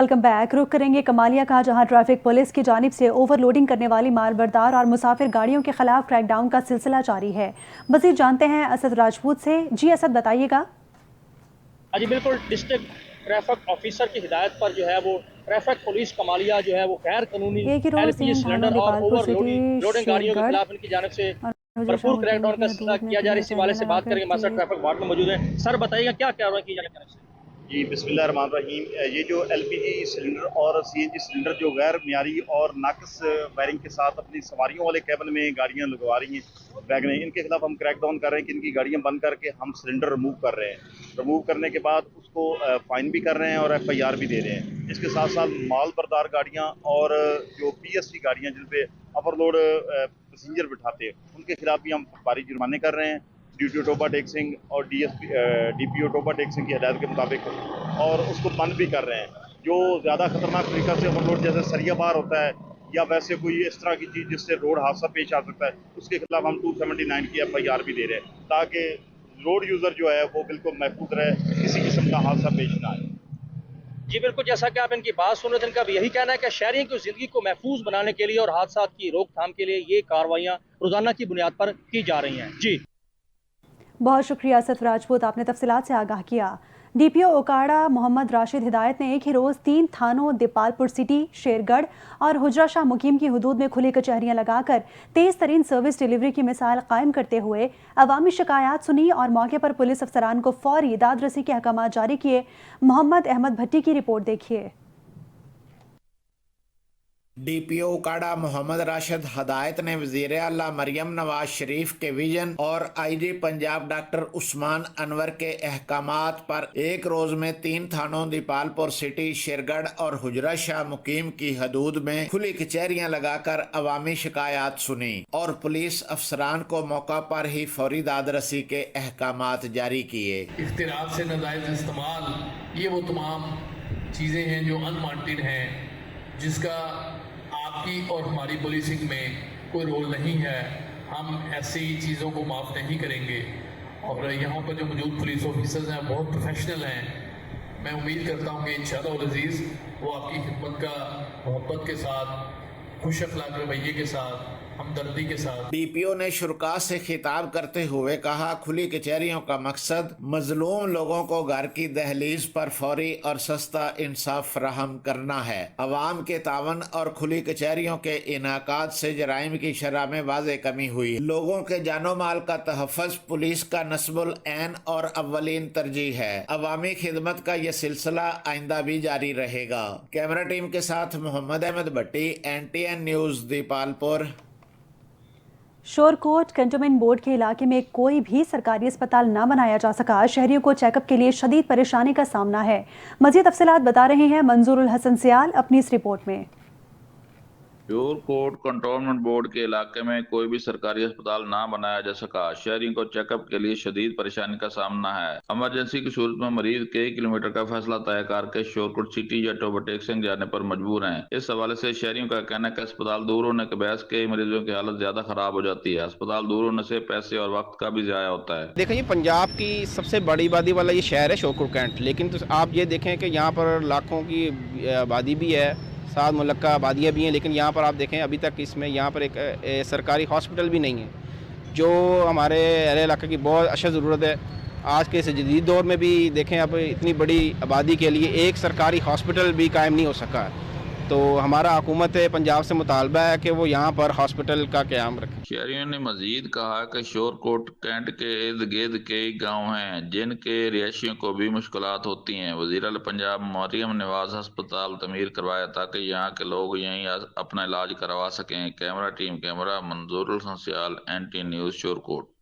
Welcome back. रुक करेंगे कमालिया का, जहां ट्रैफिक पुलिस की जानिब से ओवरलोडिंग करने वाली मालबरदार और मुसाफिर गाड़ियों के खिलाफ क्रैकडाउन का सिलसिला जारी है। मजीद जानते हैं असद राजपूत से। जी असद, बताइएगा। जी बिल्कुल, डिस्ट्रिक्ट ट्रैफिक ऑफिसर की हिदायत पर जो है वो ट्रैफिक पुलिस कमालिया जो है वो गैर कानूनी एक ही रोज एलपीजी 3 थानों सिलेंडर और दीपालपुर ओवर सिटी, लोडिंग गाड़ियों के शेरगढ़ खिलाफ इनकी जानिब से और हुजूर भरपूर मुकीम क्रैकडाउन की का सिलसिला हदूद में किया जा रहा है। खुली इसी हवाले कचहरियां से बात लगाकर करेंगे, हमारे साथ तेज। ट्रैफिक वार्ड में मौजूद है। सर बताइएगा क्या कार्रवाई की जाने से? जी बिस्मिल्लाहिर्रहमानिर्रहीम। ये जो एलपीजी सिलेंडर और सीएनजी सिलेंडर जो गैर मियारी और नाकस वायरिंग के साथ अपनी सवारियों वाले कैबिन में गाड़ियां लगवा रही हैं वैगनें, इनके खिलाफ हम क्रैकडाउन कर रहे हैं कि इनकी गाड़ियां बंद करके हम सिलेंडर रिमूव कर रहे हैं। रिमूव करने के बाद उसको फाइन भी कर रहे हैं और एफआईआर भी दे रहे हैं। इसके साथ साथ माल बरदार गाड़ियाँ और जो पीएससी गाड़ियाँ जिन पे ओवरलोड पैसेंजर बिठाते हैं उनके खिलाफ भी हम भारी जुर्माने कर रहे हैं, ड्यूटी टोबा टैक्सिंग और डीपीओ टोबा टैक्सिंग की हदायत के मुताबिक, और उसको बंद भी कर रहे हैं। जो ज़्यादा खतरनाक तरीका से ओवरलोड जैसे सरिया बार होता है या वैसे कोई इस तरह की चीज़ जिससे रोड हादसा पेश आ सकता है, उसके खिलाफ हम 279 की एफआईआर भी दे रहे हैं ताकि रोड यूज़र जो है वो बिल्कुल महफूज रहे, किसी किस्म का हादसा पेश ना आए। जी बिल्कुल, जैसा कि आप इनकी बात सुन रहे थे, इनका भी यही कहना है कि शहरियों की ज़िंदगी को महफूज बनाने के लिए और हादसा की रोकथाम के लिए ये कार्रवाइयाँ रोजाना की बुनियाद पर की जा रही हैं। जी बहुत शुक्रिया असद राजपूत, आपने तफसीलात से आगाह किया। डीपीओ ओकाड़ा मोहम्मद राशिद हिदायत ने एक ही रोज़ 3 थानों दीपालपुर सिटी, शेरगढ़ और हुजरा शाह मुकीम की हदूद में खुली कचहरियां लगाकर तेज़ तरीन सर्विस डिलीवरी की मिसाल कायम करते हुए अवामी शिकायत सुनी और मौके पर पुलिस अफसरान को फौरी दाद रसी के अहकाम जारी किए। मोहम्मद अहमद भट्टी की रिपोर्ट देखिए। डीपीओ उकाड़ा मोहम्मद राशिद हदायत ने वज़ीर आला मरियम नवाज शरीफ के विजन और आईजी पंजाब डॉक्टर उस्मान अनवर के अहकामात पर एक रोज में 3 थानों दीपालपुर सिटी, शेरगढ़ और हुजरा शाह मुकीम की हदूद में खुली कचहरियां लगाकर अवामी शिकायत सुनी और पुलिस अफसरान को मौका पर ही फौरी दाद रसी के अहकामात जारी किए। इख्तिलाफ से नाजायज इस्तेमाल, ये वो तमाम चीज़ें हैं जो अनवांटेड हैं, जिसका आपकी और हमारी पुलिसिंग में कोई रोल नहीं है। हम ऐसी चीज़ों को माफ़ नहीं करेंगे और यहाँ पर जो मौजूद पुलिस ऑफिसर्स हैं बहुत प्रोफेशनल हैं। मैं उम्मीद करता हूँ कि इंशाअल्लाह अज़ीज़ वो आपकी खिदमत का मोहब्बत के साथ, खुश अखलाक रवैये के साथ, हमदर्दी के साथ। डीपीओ ने शुरा से खिताब करते हुए कहा, खुली कचहरियों का मकसद मजलूम लोगों को घर की दहलीज पर फौरी और सस्ता इंसाफ फराहम करना है। अवाम के तावन और खुली कचहरियों के इनाकात से जराइम की शरह में वाज़े कमी हुई। लोगों के जानो माल का तहफ़्फ़ुज़ पुलिस का नस्बुल ऐन और अव्वलीन तरजीह है। अवामी खिदमत का यह सिलसिला आइंदा भी जारी रहेगा। कैमरा टीम के साथ Mohammad Ahmad Bhatti, NTN news, Dipalpur. Shorkot cantonment board के इलाके में कोई भी सरकारी अस्पताल न बनाया जा सका। शहरियों को चेकअप के लिए शदीद परेशानी का सामना है। मजीद तफसीलात बता रहे हैं मंजूरुल हसन सियाल अपनी इस रिपोर्ट में। शोरकोट कंटोनमेंट बोर्ड के इलाके में कोई भी सरकारी अस्पताल ना बनाया जा सका। शहरियों को चेकअप के लिए शदीद परेशानी का सामना है। इमरजेंसी की सूरत में मरीज कई किलोमीटर का फैसला तय करके शोरकोट सिटी या टोबा टैक्सिंग जाने पर मजबूर हैं। इस हवाले से शहरियों का कहना है कि अस्पताल दूर होने के बहस कई मरीजों की हालत ज्यादा खराब हो जाती है। अस्पताल दूर होने से पैसे और वक्त का भी ज़ाया होता है। देखें, ये पंजाब की सबसे बड़ी आबादी वाला ये शहर है शोरकोट कैंट, लेकिन तो आप ये देखें कि यहाँ पर लाखों की आबादी भी है, 7 मुल्का आबादियाँ भी हैं, लेकिन यहाँ पर आप देखें अभी तक इसमें यहाँ पर एक सरकारी हॉस्पिटल भी नहीं है, जो हमारे अहले इलाके की बहुत अशद ज़रूरत है। आज के इस जदीद दौर में भी देखें, अब इतनी बड़ी आबादी के लिए एक सरकारी हॉस्पिटल भी कायम नहीं हो सका। तो हमारा हुकूमत पंजाब से मुतालबा है कि वो यहाँ पर हॉस्पिटल का क़याम रखें। शहरियों ने मजीद कहा कि शोरकोट कैंट के इर्द गिर्द कई गाँव हैं जिनके रिहायशियों को भी मुश्किलात होती हैं। वज़ीर आला पंजाब मरियम नवाज अस्पताल तमीर करवाया ताकि यहाँ के लोग यहीं अपना इलाज करवा सकें। Camera team camera Manzoorul Hasan Sial, NTN news, Shorkot.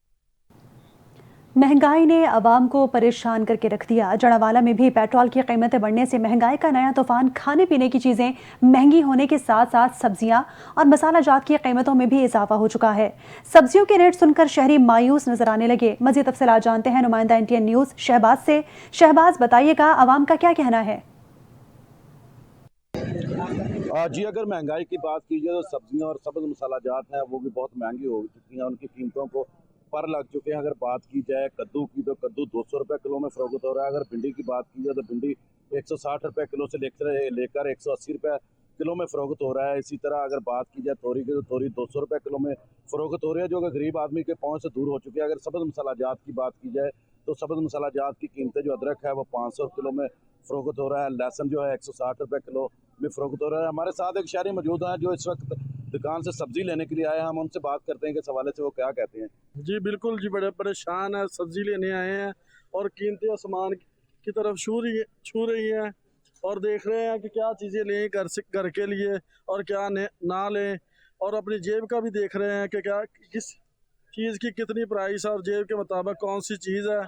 महंगाई ने आवाम को परेशान करके रख दिया। जड़ावाला में भी पेट्रोल की कीमतें बढ़ने से महंगाई का नया तूफान। खाने पीने की चीज़ें महंगी होने के साथ साथ सब्जियां और मसाला जात की कीमतों में भी इजाफा हो चुका है। सब्जियों के रेट सुनकर शहरी मायूस नजर आने लगे। मज़ीद तफसीलात जानते हैं नुमाइंदा NTN न्यूज़ शहबाज से। शहबाज, बताइएगा आवाम का क्या कहना है? जी, अगर महंगाई की बात की जाए तो सब्जियां और सब्ज़ मसाला जात हैं वो भी बहुत महंगी हो चुकी हैं, उनकी कीमतों को पर लग चुके हैं। अगर बात की जाए कद्दू की तो कद्दू 200 रुपये किलो में फ़रोख्त हो रहा है। अगर भिंडी की बात की जाए तो भिंडी 160 रुपये किलो से लेकर 180 रुपये किलो में फ़रोख्त हो रहा है। इसी तरह अगर बात की जाए तोरी की, तो तोरी 200 रुपये किलो में फ़रोख्त हो रही है, जो कि गरीब आदमी के पहुंच से दूर हो चुकी है। अगर सब्ज़ मसाला जात की बात की जाए तो सब्ज़ मसाला जात की कीमतें, जो अदरक है वो 500 किलो में फ़रोख्त हो रहा है, लहसुन जो है 160 रुपये किलो में फ़रोख्त हो रहा है। हमारे साथ एक शहरी मौजूद हैं जो इस वक्त दुकान से सब्ज़ी लेने के लिए आए हैं। हम उनसे बात करते हैं कि इस हवाले से वो क्या कहते हैं। जी बिल्कुल जी, बड़े परेशान है, सब्ज़ी लेने आए हैं और कीमतें आसमान की तरफ छू रही हैं और देख रहे हैं कि क्या चीज़ें लें घर के लिए और क्या ना लें, और अपनी जेब का भी देख रहे हैं कि क्या किस चीज़ की कितनी प्राइस है और जेब के मुताबिक कौन सी चीज़ है,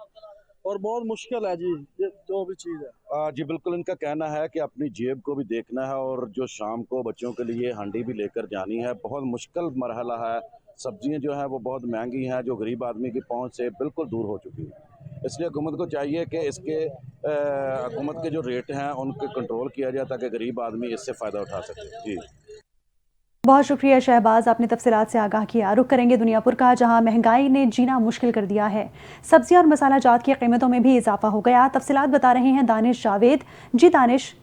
और बहुत मुश्किल है जी ये जो भी चीज़ है। जी बिल्कुल, इनका कहना है कि अपनी जेब को भी देखना है और जो शाम को बच्चों के लिए हांडी भी लेकर जानी है। बहुत मुश्किल मरहला है। सब्जियां जो हैं वो बहुत महंगी हैं, जो गरीब आदमी की पहुंच से बिल्कुल दूर हो चुकी है। इसलिए हुकूमत को चाहिए कि इसके हुकूमत के जो रेट हैं उनको कंट्रोल किया जाए ताकि गरीब आदमी इससे फ़ायदा उठा सके। जी बहुत शुक्रिया शहबाज, आपने तफसीलात से आगाह किया। रुख करेंगे दुनियापुर का, जहां महंगाई ने जीना मुश्किल कर दिया है। सब्जियां और मसाला जात की कीमतों में भी इजाफा हो गया। तफसीलात बता रहे हैं दानिश जावेद। जी दानिश।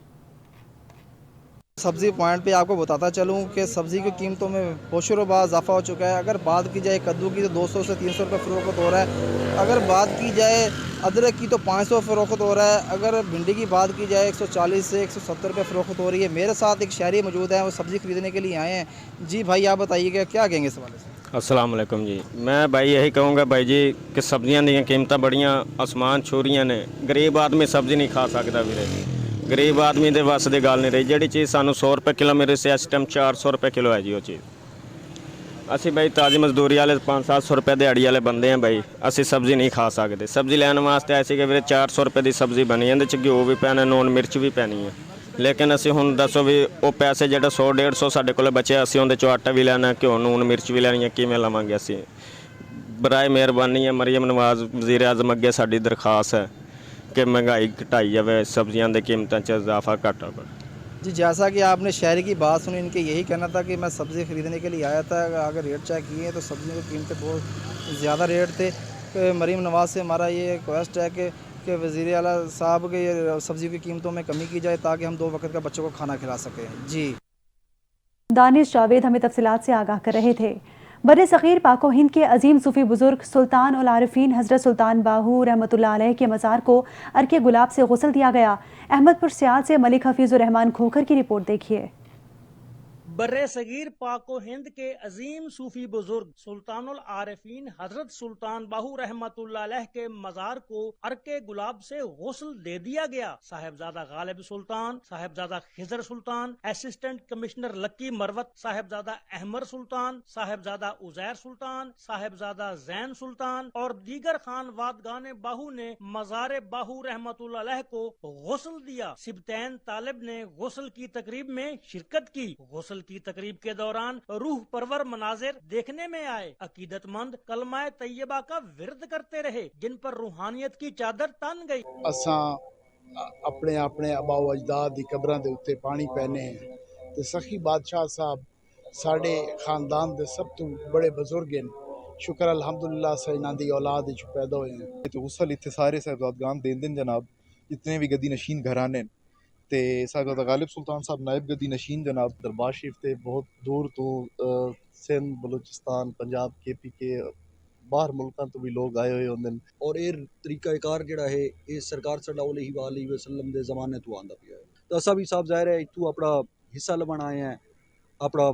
सब्ज़ी पॉइंट पे आपको बताता चलूँ कि सब्ज़ी की कीमतों में होशरुबा इजाफा हो चुका है। अगर बात की जाए कद्दू की तो 200 से 300 रुपये फ़रोख्त हो रहा है। अगर बात की जाए अदरक की तो 500 फ़रोख्त हो रहा है। अगर भिंडी की बात की जाए 140 से 170 रुपये फ़रोख्त हो रही है। मेरे साथ एक शहरी मौजूद है, वो सब्ज़ी ख़रीदने के लिए आए हैं। जी भाई, आप बताइएगा क्या कहेंगे इस हवाले से। अस्सलाम वालेकुम जी। मैं भाई यही कहूँगा भाई जी कि सब्जियां दी कीमतां बड़ियां आसमान छू रही ने। गरीब आदमी सब्जी नहीं खा सकता वीरे। गरीब आदमी दे वस दी गल नहीं रही। जिहड़ी चीज़ सानू 100 रुपये किलो मेरे से इस टाइम 400 रुपये किलो है जी वो चीज़। असी भाई ताज़ी मजदूरी वाले 500-700 रुपये दिहाड़ी वाले बंदे हैं भाई, असी सब्ज़ी नहीं खा सकते। सब्ज़ी लैन वास्ते ऐसी कि वीरे 400 रुपये की सब्ज़ी बनी, इहदे च घ्यो भी पैना, नून मिर्च भी पैनी है। लेकिन असी हुण दसो भी वो पैसे जो 100-150 साढ़े कोल बचे, असी उहदे चों आटा भी लैना, घ्यो नून मिर्च भी लैनी है, किवें लवांगे असी। बराए मेहरबानी है मरीम नवाज़ वज़ीर आज़म अगे साडी दरखास्त है कि महंगाई घटाई जाए, सब्जियां दी कीमतां च इजाफा घट हो। जी जैसा कि आपने शहरी की बात सुनी, इनके यही कहना था कि मैं सब्ज़ी ख़रीदने के लिए आया था। अगर रेट चेक किए तो सब्ज़ियों की कीमतें बहुत ज़्यादा रेट थे। कि मरीम नवाज़ से हमारा ये रिक्वेस्ट है कि वज़ीर आला साहब के ये सब्ज़ी की कीमतों में कमी की जाए ताकि हम 2 वक्त का बच्चों को खाना खिला सकें। जी दानिश जावेद हमें तफसीलात से आगाह कर रहे थे। बरे सग़ीर पाको हिंद के अजीम सूफ़ी बुज़ुर्ग सुल्तान उल आरिफीन हज़रत सुल्तान बाहू रहमतुल्लाह अलैह के मज़ार को अर्के गुलाब से गुस्ल दिया गया। अहमदपुर सियाल से मलिक हफीज़ुर रहमान खोखर की रिपोर्ट देखिए। बर्रे सगीर पाको हिंद के अजीम सूफी बुजुर्ग सुल्तानुल आरिफीन हजरत सुल्तान बाहू रहमतुल्लाह अलैह के मजार को अर्के गुलाब से गुस्ल दे दिया गया। साहिबजादा गालिब सुल्तान, साहिबजादा खिजर सुल्तान, असिस्टेंट कमिश्नर लक्की मरवत, साहिबजादा अहमर सुल्तान, साहिबजादा उजैर सुल्तान, साहिबजादा जैन सुल्तान और दीगर खान वादगान बाहू ने मजार बाहू रहमतुल्लाह अलैह को गुस्ल दिया। सिबतैन तालिब ने गुस्ल की तकरीब में शिरकत की। गुस्ल की तकरीब के दौरान रूह परवर मनाजिर देखने में आए। अकीदतमंद कलमाए तैयबा का विरद करते रहे, जिन पर रूहानियत की चादर तन गई। असां अपने अपने अबाओ अजदाद दी कब्रां दे उत्ते पानी पैने हैं ते सखी बादशाह साहब साडे खानदान दे सब तो बड़े बुजुर्ग हैं। शुक्र अल्हम्दुलिल्लाह से इन्हां दी औलाद विच पैदा होए हैं। तो गुस्ल इत्थे सारे साहिबजादगान देन दिन जनाब, जितने भी गद्दी नशीन घराने ते साहिबजादा गालिब सुल्तान साहब नायब गद्दी नशीन जनाब। दरबार शरीफ ते बहुत दूर तो सिंध, बलूचिस्तान, पंजाब, KP के बाहर मुल्कां तो भी लोग आए हुए होंदे ने। और ये तरीकाकार जिहड़ा है ये सरकार सल्लल्लाहु अलैहि वसल्लम दे ज़माने तो आंदा पिया है। तो असा भी साहब ज़ाहिर है इत्थू अपना हिस्सा लवन आए हैं, अपना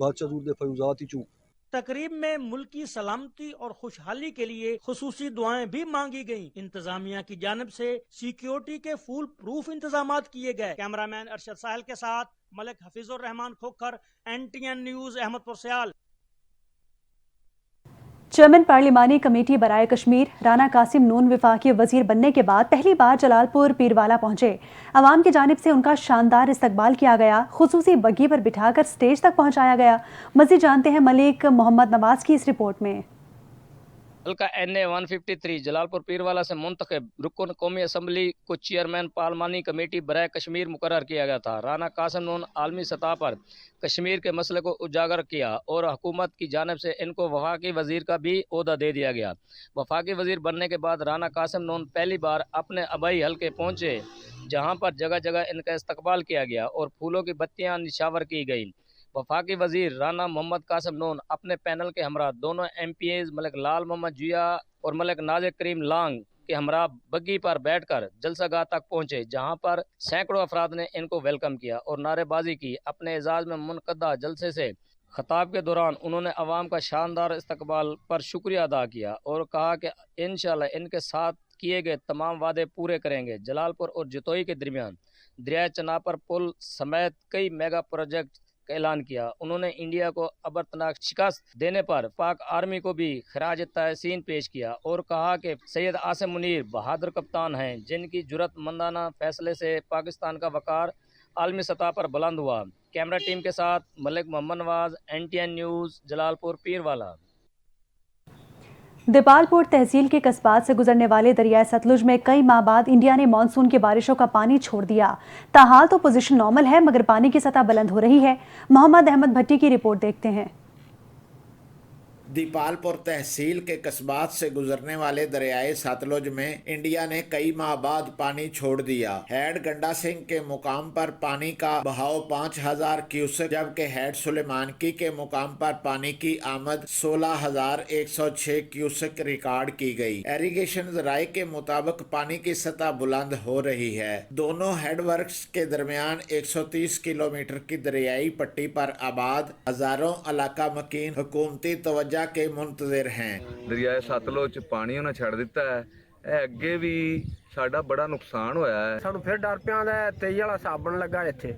बादशाह दूर दे फयूजात चू। तकरीब में मुल्की सलामती और खुशहाली के लिए खुसूसी दुआएं भी मांगी गईं। इंतजामिया की जानिब से सिक्योरिटी के फुल प्रूफ इंतजामात किए गए। कैमरामैन अरशद साहिल के साथ Malik Hafeezur Rehman Khokhar, NTN news, Ahmedpur Sial. Chairman पार्लिमानी कमेटी बराए कश्मीर राना कासिम नून वफाकी वजीर बनने के बाद पहली बार जलालपुर पीरवाला पहुंचे। अवाम की जानिब से उनका शानदार इस्तकबाल किया गया। खुसूसी बग्गी पर बिठाकर स्टेज तक पहुंचाया गया। मज़ीद जानते हैं मलिक मोहम्मद नवाज की इस रिपोर्ट में। हल्का NA 153 जलालपुर पीरवाला से मुंतखब रुकन कौमी असम्बली को चेयरमैन पार्लिमानी कमेटी बराए कश्मीर मुकर्रर किया गया था। राना कासिम नून आलमी सतह पर कश्मीर के मसले को उजागर किया और हुकूमत की जानिब से इनको वफाकी वजीर का भी ओहदा दे दिया गया। वफाकी वजीर बनने के बाद राना कासिम नून पहली बार अपने आबाई हल्के पहुँचे, जहाँ पर जगह जगह इनका इस्तकबाल किया गया और फूलों की बत्तियाँ निछावर की गई। वफाकी वजीर राना मोहम्मद कासिम नून अपने पैनल के हमरा दोनों MPs मलिक लाल मोहम्मद जिया और मलिक नाजिर करीम लांग के हमरा बग्गी पर बैठकर जलसागाह तक पहुंचे, जहां पर सैकड़ों अफराद ने इनको वेलकम किया और नारेबाजी की। अपने एजाज में मुनक़दा जलसे से खिताब के दौरान उन्होंने अवाम का शानदार इस्तकबाल पर शुक्रिया अदा किया और कहा कि इंशाअल्लाह इनके साथ किए गए तमाम वादे पूरे करेंगे। जलालपुर और जतोई के दरमियान दरिया चनाब पर पुल समेत कई मेगा प्रोजेक्ट का ऐलान किया। उन्होंने इंडिया को अबरतनाक शिकस्त देने पर पाक आर्मी को भी खराज तहसीन पेश किया और कहा कि सैयद आसिम मुनीर बहादुर कप्तान हैं, जिनकी जुर्रतमंदाना फैसले से पाकिस्तान का वकार आलमी सतह पर बुलंद हुआ। कैमरा टीम के साथ मलिक मोहम्मद नवाज, NTN न्यूज़, जलालपुर पीरवाला। देपालपुर तहसील के कस्बात से गुजरने वाले दरियाए सतलुज में कई माह बाद इंडिया ने मानसून की बारिशों का पानी छोड़ दिया। ताहाल तो पोजीशन नॉर्मल है, मगर पानी की सतह बुलंद हो रही है। मोहम्मद अहमद भट्टी की रिपोर्ट देखते हैं। दीपालपुर तहसील के कस्बात से गुजरने वाले दरियाए सतलुज में इंडिया ने कई माह बाद पानी छोड़ दिया। हेड गंडा सिंह के मुकाम पर पानी का बहाव 5000 क्यूसेक, जबकि हेड सुलेमानकी के मुकाम पर पानी की आमद 16106 क्यूसेक रिकॉर्ड की गई। एरीगेशन जराये के मुताबिक पानी की सतह बुलंद हो रही है। दोनों हेडवर्क्स के दरमियान 130 किलोमीटर की दरियाई पट्टी पर आबाद हजारों इलाका मकीन हुकूमती तवज्जो के मुंतजिर हैं। दरियाए सतलुज पानी उन्हें छड़ दिता है, अगे भी साडा बड़ा नुकसान होया है। सानू फिर डर पिया तेई वाला साबन लगा इत्थे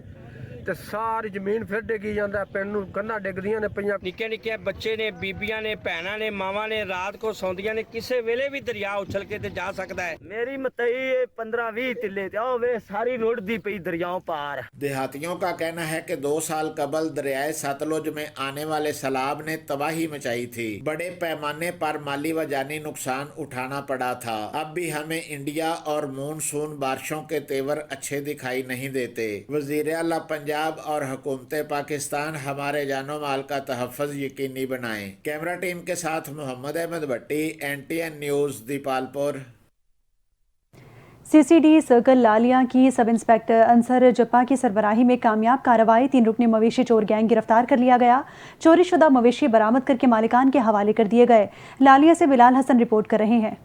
ते सारी जमीन फिर डिगी जांदा, पिंड नूं कंधां डिगदियां ने पईयां। निक्के निक्के बच्चे ने, बीबियां ने, भैणां ने, मावां ने रात को सौंदियां ने, किसे वेले भी दरिया उछल के ते जा सकता है। मेरी मतई 15-20 तिल्ले ते ओ वे सारी रुड़दी पई दरियाओं पार। देहातियों का कहना है कि 2 साल कबल दरियाए सतलुज में आने वाले सैलाब ने तबाही मचाई थी। बड़े पैमाने पर माली व जानी नुकसान उठाना पड़ा था। अब भी हमें इंडिया और मानसून बारिशों के तेवर अच्छे दिखाई नहीं देते। वजीर आला पंजाब और हुकूमत पाकिस्तान हमारे जानो माल का तहफ़्फ़ुज़ यकीनी बनाएं। कैमरा टीम के साथ Mohammad Ahmad Bhatti, NTN news, Dipalpur. CCD circle Lalian की सब इंस्पेक्टर अंसर जप्पा की सरबराही में कामयाब कार्रवाई। 3 रुकनी मवेशी चोर गैंग गिरफ्तार कर लिया गया। चोरी शुदा मवेशी बरामद करके मालिकान के हवाले कर दिए गए। लालिया से बिलाल हसन रिपोर्ट कर रहे हैं।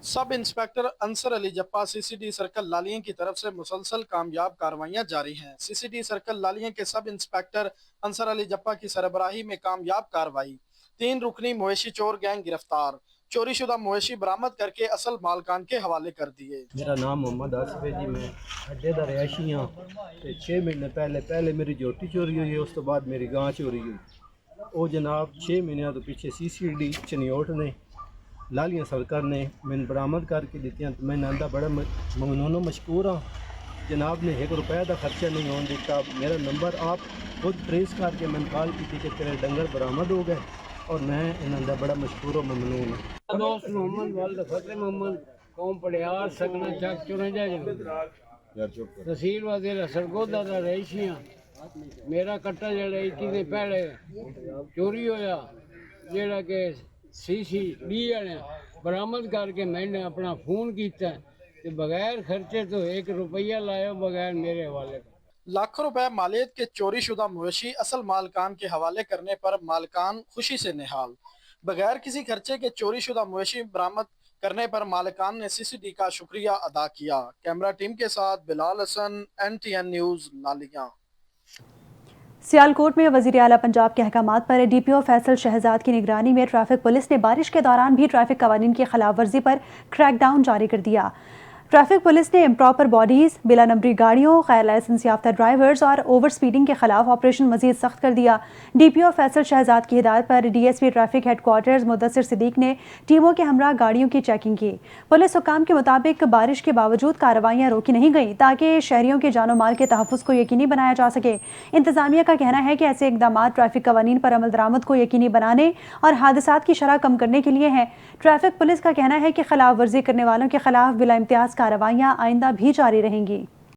Sub inspector Ansar Ali जप्पा CCD circle Lalian की तरफ से मुसलसल कामयाब कार्रवाइयां जारी हैं। CCD सर्कल लालिया के सब इंस्पेक्टर अंसर अली जप्पा की सरबराही में कामयाब कार्रवाई। 3 रुकनी मवेशी चोर गैंग गिरफ्तार, चोरी शुदा मवेशी बरामद करके असल मालकान के हवाले कर दिए। मेरा नाम मोहम्मद आसिफ है जी, मैं अड्डे दा रिहायशी हाँ। 6 महीने पहले मेरी जोटी चोरी हुई है, उस तो बाद मेरी गां चोरी हुई। वो जनाब 6 महीनों तो पीछे CCD चनियोट ने लालिया सरकार ने मैंने बरामद करके दी। तो मैं आंदा बड़ा ममनून मशकूर हाँ। जनाब ने 1 रुपये का खर्चा नहीं होने दिता। मेरा नंबर आप खुद ट्रेस करके मैंने कॉल की कि तेरे डंगर बरामद हो गए और मैं इन्होंने बड़ा मशकूर और ममनून हूँ। दोस्त मोहम्मद वाल फतेह मोहम्मद कौम पड़ियार सकना चक चुरंजा तहसील वाले सरगोदा का रहीसी हाँ। मेरा कट्टा जड़ा 21 दिन पहले चोरी होया, जेड़ा कि CCD वाले बरामद करके मैंने अपना फोन किया ते बगैर खर्चे तो 1 रुपया लाया बगैर मेरे हवाले। लाखों रुपए मालियत के चोरी शुदा मवेशी असल मालकान के हवाले करने पर मालकान खुशी से निहाल। बगैर किसी खर्चे के चोरी शुदा मवेशी बरामद करने पर मालिकान ने CCD का शुक्रिया अदा किया। कैमरा टीम के साथ बिलाल हसन, NTN न्यूज़, लालिया। सियालकोट में वज़ीर आला पंजाब के अहकामात पर DPO फैसल शहजाद की निगरानी में ट्रैफिक पुलिस ने बारिश के दौरान भी ट्रैफिक कवानीन की खिलाफ वर्जी पर क्रैकडाउन जारी कर दिया। ट्रैफिक पुलिस ने इम्प्रॉपर बॉडीज, बिला नंबरी गाड़ियों, गैर लाइसेंस याफ्ता ड्राइवर्स और ओवर स्पीडिंग के खिलाफ ऑपरेशन मजीद सख्त कर दिया। DPO फैसल शहजाद की हिदायत पर DSP traffic headquarters Mudassir Siddique ने टीमों के हमरा गाड़ियों की चेकिंग की। पुलिस हुक्काम के मुताबिक बारिश के बावजूद कार्रवाइयाँ रोकी नहीं गईं ताकि शहरियों के जानो माल के तहफ़्फ़ुज़ को यकीनी बनाया जा सके। इंतज़ामिया का कहना है कि ऐसे इक़दाम ट्रैफिक कवानीन पर अमल दरामद को यकीनी बनाने और हादसात की शरह कम करने के लिए हैं। ट्रैफिक पुलिस का कहना है कि खिलाफ वर्जी करने वालों के खिलाफ बिला इम्तियाज़ कार्रवाइयाँ आइंदा भी जारी रहेंगी।